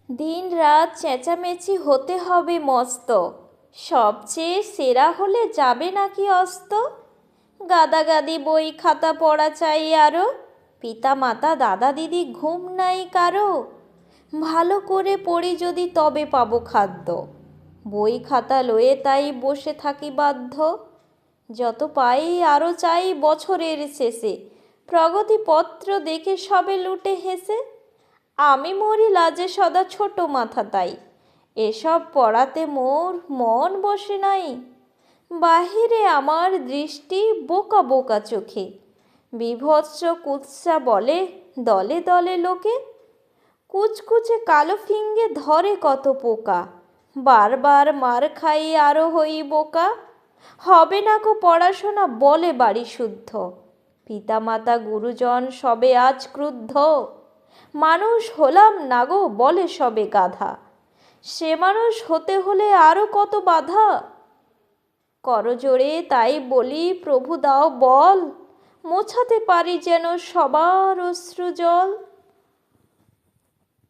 দিন রাত চেঁচামেচি হতে হবে মস্ত, সবচেয়ে সেরা হলে যাবে নাকি অস্ত। গাদাগাদি বই খাতা পড়া চাই আরো, পিতা মাতা দাদা দিদি ঘুম নাই কারো। ভালো করে পড়ি যদি তবে পাবো খাদ্য, বই খাতা লয়ে তাই বসে থাকি বাধ্য। যত পাই আরো চাই বছরের শেষে, প্রগতিপত্র দেখে সবে লুটে হেসে। আমি মরি লাজে সদা ছোট মাথা তাই, এসব পড়াতে মোর মন বসে নাই। বাহিরে আমার দৃষ্টি বোকা বোকা চোখে, বীভৎস কুৎসা বলে দলে দলে লোকে। কুচকুচে কালো ফিঙ্গে ধরে কত পোকা, বারবার মার খাই আরো হই বোকা। হবে না কো পড়াশোনা বলে বাড়ি শুদ্ধ, পিতামাতা গুরুজন সবে আজ ক্রুদ্ধ। মানুষ হলাম না গো বলে সবে গাধা, সে মানুষ হতে হলে আরো কত বাধা। করজোড়ে তাই বলি প্রভু দাও বল, মোছাতে পারি যেন সবার অশ্রু জল।